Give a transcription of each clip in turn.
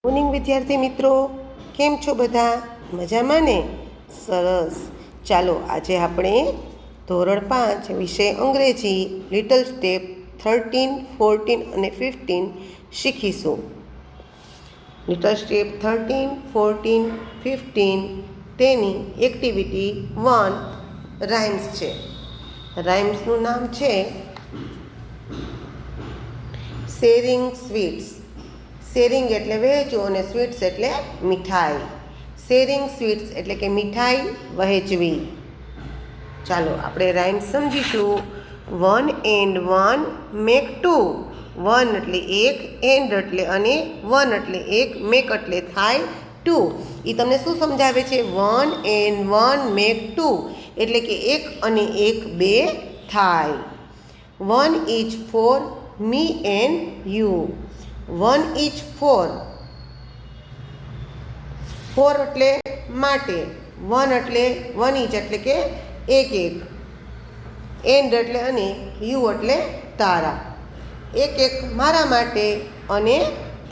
Morning વિદ્યાર્થી મિત્રો, કેમ છો બધા? મજામાં ને? સરસ. ચાલો આજે આપણે ધોરણ 5 વિષય અંગ્રેજી લિટલ સ્ટેપ 13, 14 અને 15 શીખીશું. લિટલ સ્ટેપ 13, 14, 15 તેની એક્ટિવિટી 1 રાઇમ્સ છે. રાઇમ્સનું નામ છે શેરિંગ સ્વીટ્સ. શેરિંગ એટલે વહેંચવું અને સ્વીટ્સ એટલે મીઠાઈ. શેરિંગ સ્વીટ્સ એટલે કે મીઠાઈ વહેંચવી. ચાલો આપણે રાઇમ સમજીશું. 1 and 1 make 2. 1 એટલે એક, એન્ડ એટલે અને, 1 એટલે એક, મેક એટલે થાય 2. એ તમને શું સમજાવે છે? 1 and 1 make 2 એટલે કે એક અને એક બે થાય. 1 is for me and you. 1 is for. 4 એટલે માટે. 1 એટલે 1 is એટલે કે એક એક, એન્ડ એટલે અને, યુ એટલે તારા. એક એક મારા માટે અને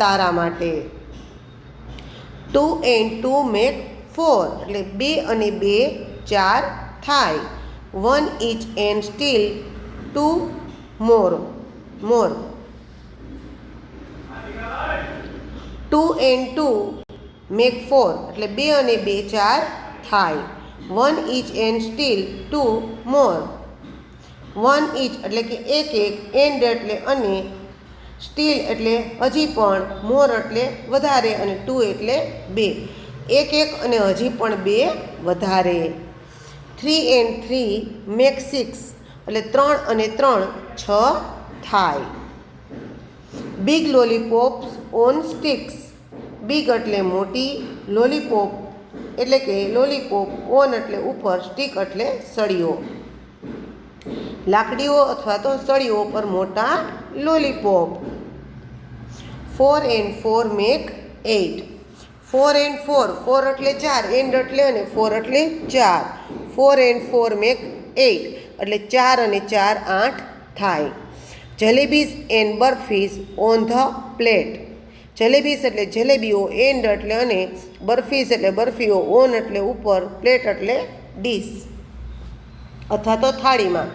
તારા માટે. 2 and 2 make 4 એટલે બે અને બે ચાર થાય. 1 is and still 2 more. 2 and 2 make 4 એટલે બે અને બે ચાર થાય. 1 is and still 2 more. 1 is એટલે કે એક એક, એન્ડ એટલે અને, સ્ટીલ એટલે હજી પણ, મોર એટલે વધારે અને 2 એટલે બે. એક એક અને હજી પણ બે વધારે. 3 and 3 make 6 એટલે 3 અને 3 6 થાય. Big lollipops on sticks. Big એટલે મોટી, લોલીપોપ એટલે કે લોલીપોપ, ઓન એટલે ઉપર, સ્ટિક એટલે સળીઓ. લાકડીઓ અથવા તો સળીઓ પર મોટા લોલીપોપ. 4 and 4 make 8. 4 and 4, 4 એટલે 4, એન્ડ એટલે અને 4 એટલે 4. 4 and 4 make 8 એટલે 4 અને 4 8 થાય. Jalebis and barfis on the plate. Jalebis એટલે જલેબીઓ, એન્ડ એટલે અને, બરફીસ એટલે બરફીઓ, ઓન એટલે ઉપર, પ્લેટ એટલે ડીશ અથવા તો થાળીમાં.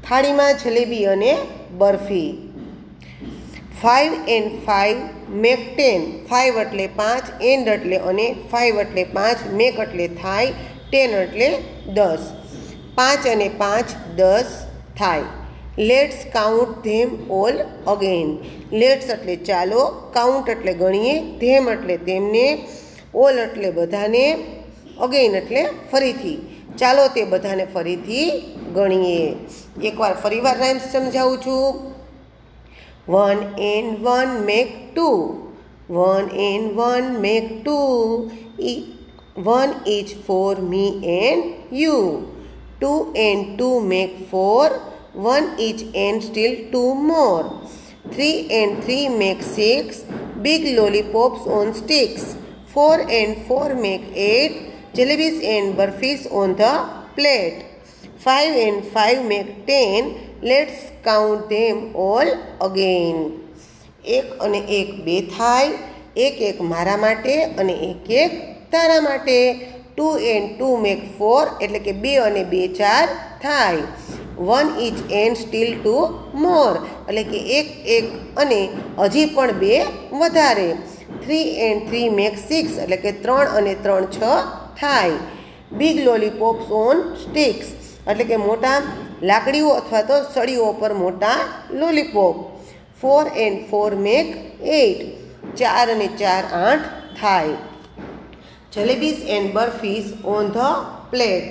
થાળીમાં જલેબી અને બરફી. 5 and 5 make 10. 5 એટલે 5, એન્ડ એટલે અને, 5 એટલે 5, મેક એટલે થાય, 10 એટલે 10. 5 અને 5 10 થાય. Let's count them all again. Let's એટલે ચાલો, કાઉન્ટ એટલે ગણીએ, ધેમ એટલે તેમને, ઓલ એટલે બધાને, અગેન એટલે ફરીથી. ચાલો તે બધાને ફરીથી ગણીએ. એકવાર ફરીવાર રાઇમ્સ સમજાવું છું. 1 and 1 make 2. 1 and 1 make 2. 1 is for me and you. 2 and 2 make 4. 1 is and still 2 more. 3 and 3 make 6. Big lollipops on sticks. 4 and 4 make 8. Jalebis and burfis on the plate. 5 and 5 make 10. Let's count them all again. એક અને એક બે થાય. એક એક મારા માટે અને એક એક તારા માટે. 2 and 2 make 4 એટલે કે બે અને બે ચાર થાય. 1 is and still 2 more એટલે કે એક એક અને હજી પણ બે વધારે. 3 and 3 make 6 એટલે કે 3 અને 3 6 થાય. બિગ લોલીપોપ્સ ઓન સ્ટિક્સ એટલે કે મોટા લાકડીઓ અથવા તો સળીઓ પર મોટા લોલીપોપ. 4 and 4 make 8. 4 અને 4 8 થાય. Jalebis and barfis on the plate.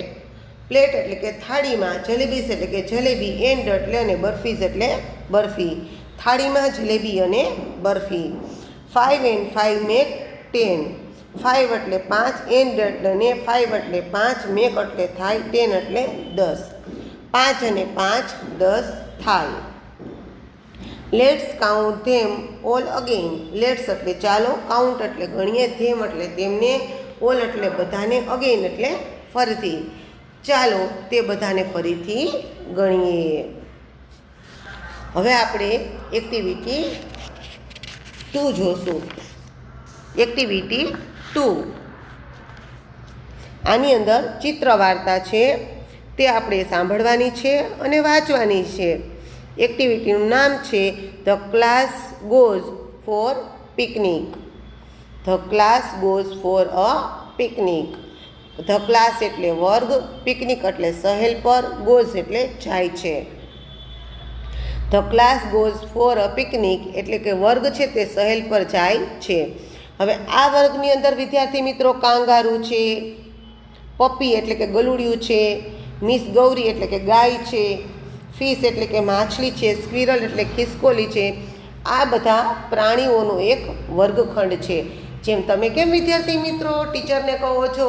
Plate એટલે કે થાળીમાં. જલેબીસ એટલે કે જલેબી, એન્ડ એટલે અને, બરફીસ એટલે બરફી. થાળીમાં જલેબી અને બરફી. 5 and 5 make 10. 5 એટલે 5, એન્ડ એટલે અને, 5 એટલે 5, મેક એટલે થાય, 10 એટલે 10. 5 અને 5 10 થાય. Let's count them all again. Let's એટલે ચાલો, કાઉન્ટ એટલે ગણીએ, ધેમ એટલે તેમને, ઓલ એટલે બધાને, અગેન એટલે ફરીથી. ચાલો તે બધાને ફરીથી ગણીએ. હવે આપણે એક્ટિવિટી 2 જોશું. એક્ટિવિટી 2 આની અંદર ચિત્ર વાર્તા છે, તે આપણે સાંભળવાની છે અને વાંચવાની છે. એક્ટિવિટીનું નામ છે the class goes four picnic. The class goes four a picnic. The class એટલે વર્ગ, પિકનિક એટલે સહેલ પર, ગોઝ એટલે જાય છે. The class goes four a picnic એટલે કે વર્ગ છે તે સહેલ પર જાય છે. હવે આ વર્ગની અંદર વિદ્યાર્થી મિત્રો કાંગારૂ છે, પપ્પી એટલે કે ગલુડિયું છે, મિસ ગૌરી એટલે કે ગાય છે, ફિશ એટલે કે માછલી છે, સ્ક્વિરલ એટલે ખિસકોલી છે. આ બધા પ્રાણીઓનો એક વર્ગખંડ છે. જેમ તમે કેમ વિદ્યાર્થી મિત્રો ટીચરને કહો છો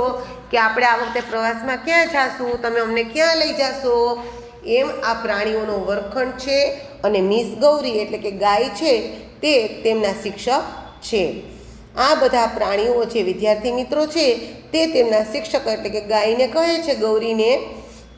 કે આપણે આ વખતે પ્રવાસમાં ક્યાં જાશું, તમે અમને ક્યાં લઈ જાશો, એમ આ પ્રાણીઓનો વર્ગખંડ છે. અને મિસ ગૌરી એટલે કે ગાય છે તે તેમના શિક્ષક છે. આ બધા પ્રાણીઓ જે વિદ્યાર્થી મિત્રો છે તે તેમના શિક્ષક એટલે કે ગાયને કહે છે, ગૌરીને,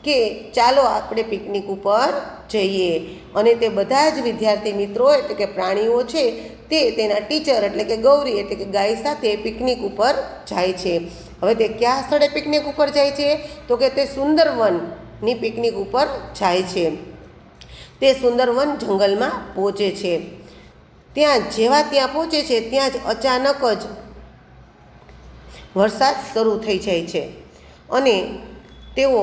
કે ચાલો આપણે પિકનિક ઉપર જઈએ. અને તે બધા જ વિદ્યાર્થી મિત્રો એટલે કે પ્રાણીઓ છે તે તેના ટીચર એટલે કે ગૌરી એટલે કે ગાય સાથે પિકનિક ઉપર જાય છે. હવે તે કયા સ્થળે પિકનિક ઉપર જાય છે? તો કે તે સુંદરવનની પિકનિક ઉપર જાય છે. તે સુંદરવન જંગલમાં પહોંચે છે. ત્યાં પહોંચે છે ત્યાં જ અચાનક જ વરસાદ શરૂ થઈ જાય છે અને તેઓ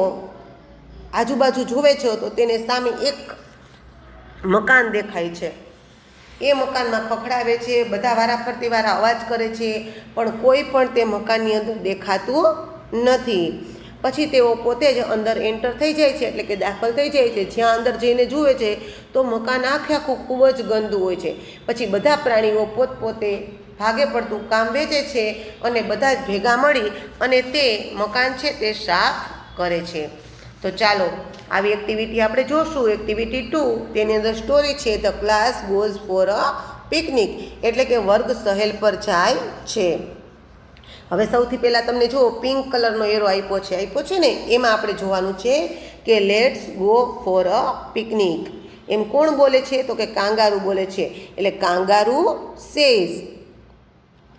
આજુબાજુ જુએ છે તો તેને સામે એક મકાન દેખાય છે. એ મકાનમાં ખખડાવે છે, બધા વારાફરતીવાળા અવાજ કરે છે, પણ કોઈ પણ તે મકાનની અંદર દેખાતું નથી. પછી તેઓ પોતે જ અંદર એન્ટર થઈ જાય છે એટલે કે દાખલ થઈ જાય છે. જ્યાં અંદર જઈને જુએ છે તો મકાન આખું ખૂબ જ ગંદુ હોય છે. પછી બધા પ્રાણીઓ પોતપોતે ભાગે પડતું કામ વેચે છે અને બધા જ ભેગા મળી અને તે મકાન છે તે સાફ કરે છે. તો ચાલો આવી એક્ટિવિટી આપણે જોશું. એક્ટિવિટી 2 તેની અંદર સ્ટોરી છે the class goes four a picnic એટલે કે વર્ગ સહેલ પર જાય છે. હવે સૌથી પહેલાં તમને જુઓ પિંક કલરનો એરો આપ્યો છે ને, એમાં આપણે જોવાનું છે કે let's go for a picnic. એમ કોણ બોલે છે? તો કે કાંગારૂ બોલે છે. એટલે કાંગારૂ સેઝ.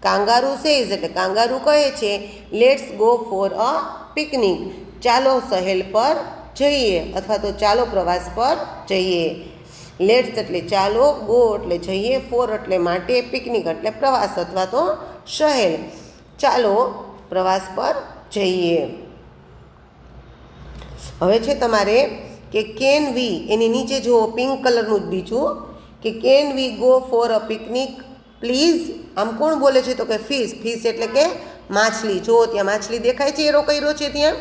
કાંગારૂ સેઝ એટલે કાંગારૂ કહે છે let's go for a picnic. ચાલો સહેલ પર જઈએ અથવા તો ચાલો પ્રવાસ પર જઈએ. લેટ્સ એટલે ચાલો, ગો એટલે જઈએ, ફોર એટલે માટે, પિકનિક એટલે પ્રવાસ અથવા તો સહેલ. ચાલો પ્રવાસ પર જઈએ. હવે છે તમારે કે કેન વી, એની નીચે જુઓ પિંક કલરનું જ બીજું કે can we go for a picnic please. આમ કોણ બોલે છે? તો કે ફિશ. ફિશ એટલે કે માછલી. જુઓ ત્યાં માછલી દેખાય છે, એરો કર્યો છે ત્યાં.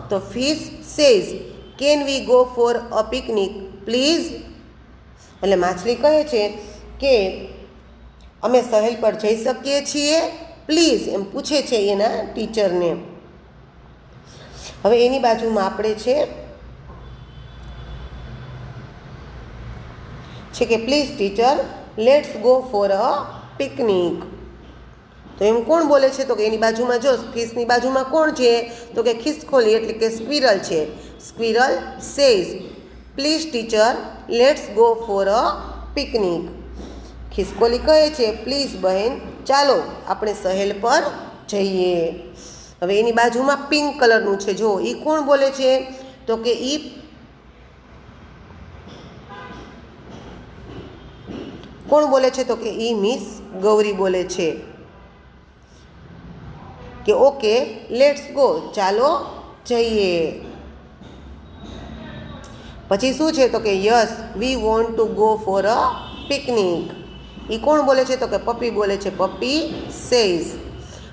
તો fish says can we go for a picnic please. એટલે માછલી કહે છે કે અમે સહેલ પર જઈ શકીએ છીએ પ્લીઝ, એમ પૂછે છે એના ટીચરને. હવે એની બાજુમાં આપણે છે કે please teacher let's go for a picnic. તો એમ કોણ બોલે છે? તો કે એની બાજુમાં જો ફિશની બાજુમાં કોણ છે? તો કે ખિસકોલી એટલે કે સ્ક્વિરલ છે. Squirrel says please teacher let's go for a picnic. ખિસકોલી કહે છે પ્લીઝ બહેન ચાલો આપણે સહેલ પર જઈએ. હવે એની બાજુમાં પિંક કલરનું છે, જો એ કોણ બોલે છે? તો કે કોણ બોલે છે? તો કે મિસ ગૌરી બોલે છે કે ઓકે લેટ્સ ગો, ચાલો જઈએ. પછી શું છે? તો કે yes we want to go for a picnic. એ કોણ બોલે છે? તો કે પપ્પી બોલે છે. Puppy says.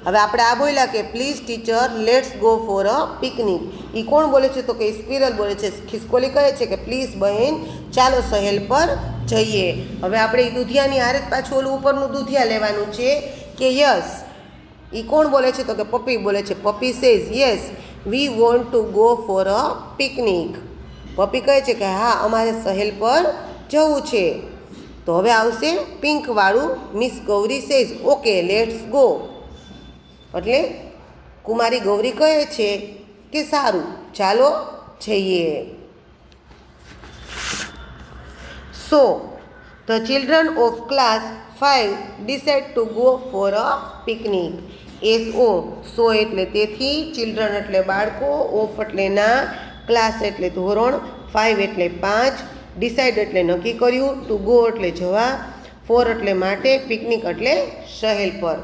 હવે આપણે આ બોલ્યા કે please teacher let's go for a picnic. એ કોણ બોલે છે? તો કે સ્ક્વિરલ બોલે છે. ખિસકોલી કહે છે કે પ્લીઝ બહેન ચાલો સહેલ પર જઈએ. હવે આપણે એ દૂધિયાની હારે પાછું ઓલું ઉપરનું દૂધિયા લેવાનું છે કે યસ. એ કોણ બોલે છે? તો કે પપ્પી બોલે છે. Puppy says yes we want to go for a picnic. Puppy કહે છે કે હા અમારે સહેલ પર જવું છે. તો હવે આવશે પિંકવાળું miss Gauri says okay let's go. એટલે કુમારી ગૌરી કહે છે કે સારું ચાલો જઈએ. So the children of class 5 decide to go for a picnic. So એટલે તેથી, ચિલ્ડ્રન એટલે બાળકો, ઓફ એટલે ના, ક્લાસ એટલે ધોરણ, 5 એટલે 5, ડિસાઇડ એટલે નક્કી કર્યું, ટુ ગો એટલે જવા, ફોર એટલે માટે, પિકનિક એટલે સહેલ પર.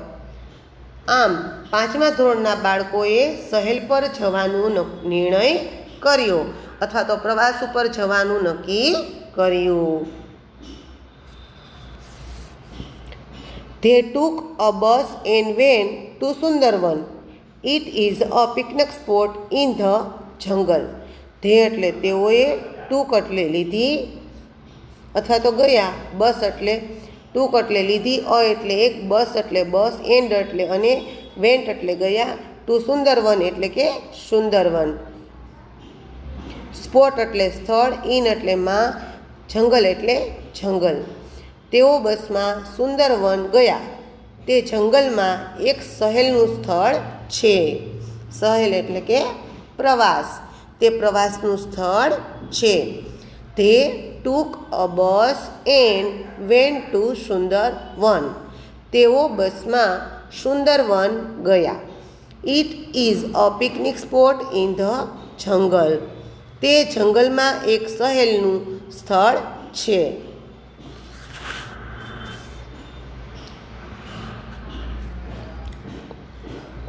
આમ 5મા ધોરણના બાળકોએ સહેલ પર જવાનું નિર્ણય કર્યો અથવા તો પ્રવાસ ઉપર જવાનું નક્કી કર્યું. They took a bus and went to Sundarban. It is a picnic spot in the jungle. They એટલે તેઓએ, took એટલે લીધી અથવા તો ગયા, બસ એટલે ટૂંક એટલે લીધી, એટલે એક, બસ એટલે બસ, એન્ડ એટલે અને, વેન્ટ એટલે ગયા, ટુ સુંદરવન એટલે કે સુંદરવન. સ્પોટ એટલે સ્થળ, ઇન એટલે માં, જંગલ એટલે જંગલ. તેઓ બસમાં સુંદરવન ગયા. તે જંગલમાં એક સહેલનું સ્થળ છે. સહેલ એટલે કે પ્રવાસ. તે પ્રવાસનું સ્થળ છે. તે took a bus and went to Sundarbans. તેઓ બસમાં સુંદરવન ગયા. It is a picnic spot in the jungle. તે જંગલમાં એક સહેલનું સ્થળ છે.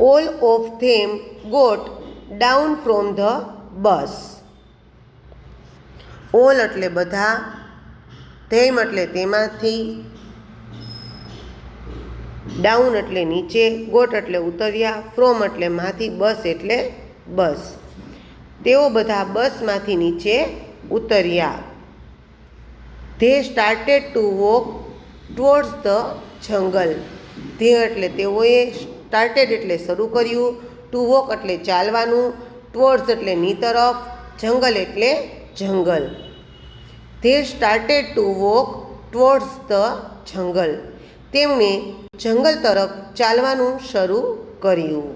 All of them got down from the bus. All એટલે બધા, ધેમ એટલે તેમાંથી, ડાઉન એટલે નીચે, ગોટ એટલે ઉતર્યા, ફ્રોમ એટલે માંથી, બસ એટલે બસ. તેઓ બધા બસમાંથી નીચે ઉતર્યા. They started to walk towards the jungle. They એટલે તેઓએ, સ્ટાર્ટેડ એટલે શરૂ કર્યું, ટુ વોક એટલે ચાલવાનું, ટુવર્ડ્સ એટલે ની તરફ, જંગલ એટલે જંગલ. They started to walk towards the jungle. તેમણે જંગલ તરફ ચાલવાનું શરૂ કર્યું.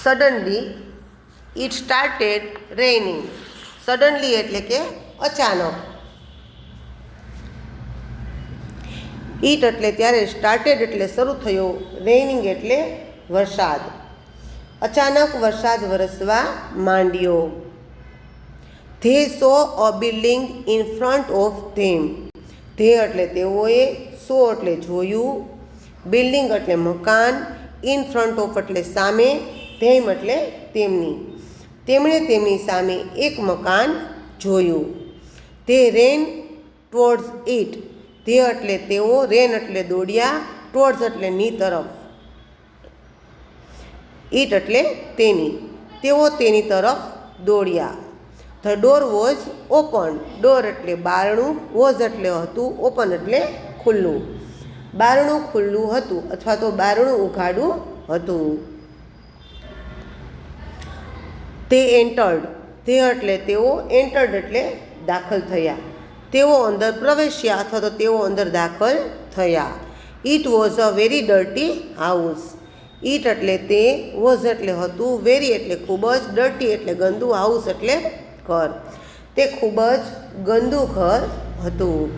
Suddenly it started raining. Suddenly એટલે કે અચાનક. ઇટ એટલે ત્યારે, સ્ટાર્ટેડ એટલે શરૂ થયો, રેઇનિંગ એટલે વરસાદ. અચાનક વરસાદ વરસવા માંડ્યો. They so a building in front of them. They એટલે તેઓએ, સો એટલે જોયું, બિલ્ડિંગ એટલે મકાન, ઇન ફ્રન્ટ ઓફ એટલે સામે, ધેમ એટલે તેમની. તેમણે તેમની સામે એક મકાન જોયું. They rain towards it. તે એટલે તેઓ, રેન એટલે દોડ્યા, ટુવર્ડ્સ એટલે ની તરફ, ઇટ એટલે તેની. તેઓ તેની તરફ દોડ્યા. The door was open. Door એટલે બારણું, વોઝ એટલે હતું, ઓપન એટલે ખુલ્લું. બારણું ખુલ્લું હતું અથવા તો બારણું ઉઘાડું હતું. તે એન્ટર્ડ. તે એટલે તેઓ, એન્ટર્ડ એટલે દાખલ થયા. તેઓ અંદર પ્રવેશ્યા અથવા તો તેઓ અંદર દાખલ થયા. It was a very dirty house. It એટલે તે, વોઝ એટલે હતું, વેરી એટલે ખૂબ જ, ડર્ટી એટલે ગંદુ, હાઉસ એટલે ઘર. તે ખૂબ જ ગંદુ ઘર હતું.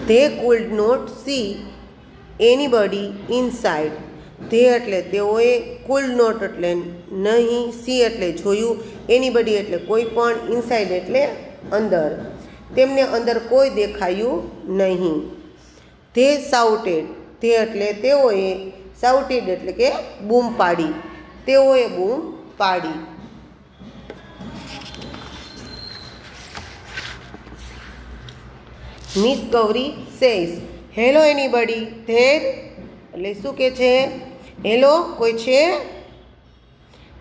They could not see anybody inside. They એટલે તેઓએ, કુડ નોટ એટલે નહીં, સી એટલે જોયું, એનીબડી એટલે કોઈ પણ, ઇનસાઇડ એટલે અંદર. તેમને અંદર કોઈ દેખાયું નહીં. They sautéed. તે એટલે તેઓએ, સાઉટેડ એટલે કે બૂમ પાડી. તેઓએ બૂમ પાડી. Miss Gauri says, hello anybody there. એટલે શું કે છે? હેલો, કોઈ છે?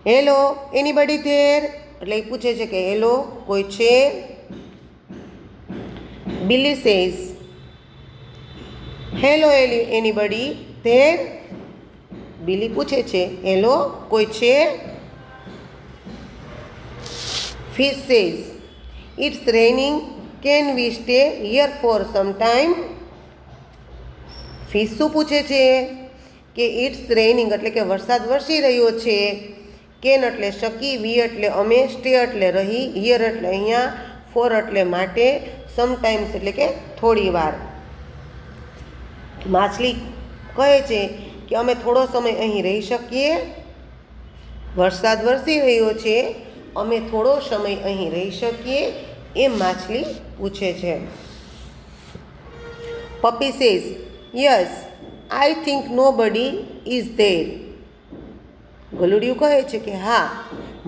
Hello anybody there. એટલે એ પૂછે છે કે હેલો, કોઈ છે? Billy says, hello anybody there? બિલી પૂછે છે હેલો, કોઈ છે? Fish says, it's raining, can we stay here for some time? Fish શું પૂછે છે કે ઇટ્સ રેઇનિંગ એટલે કે વરસાદ વરસી રહ્યો છે, કેન એટલે શકી, વી એટલે અમે, સ્ટે એટલે રહી, હિયર એટલે અહીંયા, ફોર એટલે માટે, સમટાઈમ્સ એટલે કે થોડી વાર. માછલી કહે છે કે અમે થોડો સમય અહીં રહી શકીએ. વરસાદ વરસી રહ્યો છે, અમે થોડો સમય અહીં રહી શકીએ, એમ માછલી પૂછે છે. Puppy says yes I think nobody is there. ગલુડિયું કહે છે કે હા,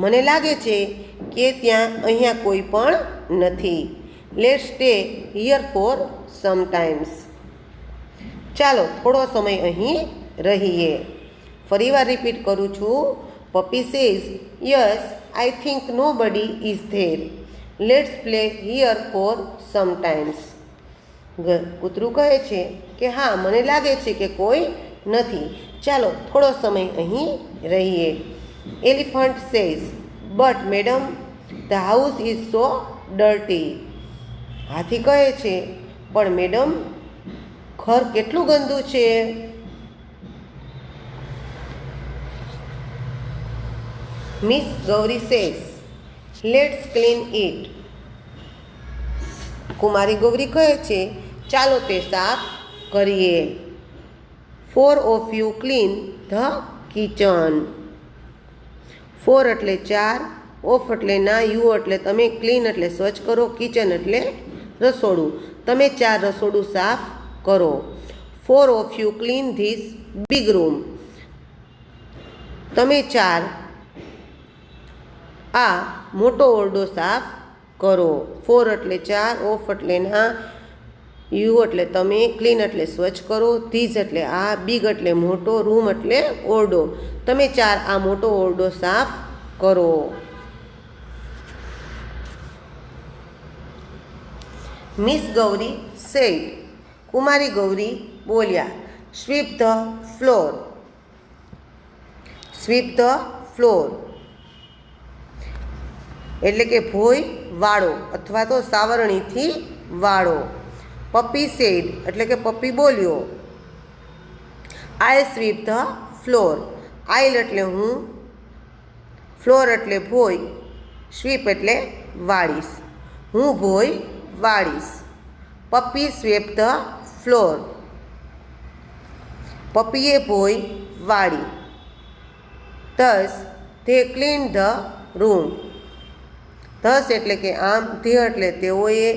મને લાગે છે કે ત્યાં અહીંયા કોઈ પણ નથી. Let's stay here for some times. ચાલો થોડો સમય અહીં રહીએ. ફરીવાર રિપીટ કરું છું. Puppy says yes I think nobody is there. Let's play here for some times. કૂતરું કહે છે કે હા, મને લાગે છે કે કોઈ નથી, ચાલો થોડો સમય અહીં રહીએ. Elephant says but madam the house is so dirty. હાથી કહે છે પણ મેડમ ઘર કેટલું ગંદુ છે. Miss Gauri says let's clean it. કુમારી ગૌરી કહે છે ચાલો તે સાફ કરીએ. Four of you clean the kitchen. Four એટલે 4, ઓફ એટલે ના, યુ એટલે તમે, ક્લીન એટલે સ્વચ્છ કરો, કિચન એટલે રસોડું. તમે 4 રસોડું સાફ કરો. Four of you clean this big room. તમે 4 આ મોટો ઓરડો સાફ કરો. ફોર એટલે 4, ઓફ એટલે ના, યુ એટલે તમે, ક્લીન એટલે સ્વચ્છ કરો, ધીસ એટલે આ, બિગ એટલે મોટો, રૂમ એટલે ઓરડો. તમે 4 આ મોટો ઓરડો સાફ કરો. મિસ ગૌરી સેડ કુમારી ગૌરી બોલ્યા sweep the floor. Sweep the floor એટલે કે ભોંય વાળો અથવા તો સાવરણીથી વાળો. પપ્પી સેડ એટલે કે પપ્પી બોલ્યો. આઈ સ્વીપ ધ ફ્લોર. આઈલ એટલે હું, ફ્લોર એટલે ભોંય, સ્વીપ એટલે વાળીશ. હું ભોંય વાળીશ. પપ્પી સ્વીપ ધ ફ્લોર. પપ્પીએ ભોંય વાળી. This they clean the room. This એટલે કે આમ, ધે એટલે તેઓએ,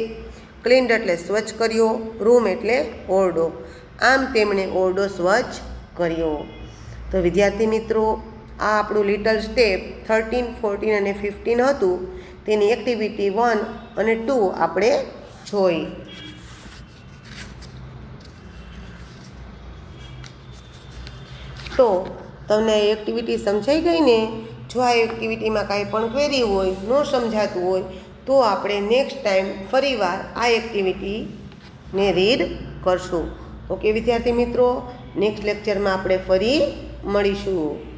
ક્લીન્ડ એટલે સ્વચ્છ કર્યો, રૂમ એટલે ઓરડો. આમ તેમણે ઓરડો સ્વચ્છ કર્યો. તો વિદ્યાર્થી મિત્રો, આ આપણું લિટલ સ્ટેપ 13, 14 અને 15 હતું. તેની એક્ટિવિટી 1 અને 2 આપણે જોઈ. તો તમને આ એક્ટિવિટી સમજાઈ ગઈ ને? જો આ એક્ટિવિટીમાં કાંઈ પણ ક્વેરી હોય, ન સમજાતું હોય તો આપણે નેક્સ્ટ ટાઈમ ફરીવાર આ એક્ટિવિટીને રીડ કરશું. ઓકે વિદ્યાર્થી મિત્રો, નેક્સ્ટ લેક્ચરમાં આપણે ફરી મળીશું.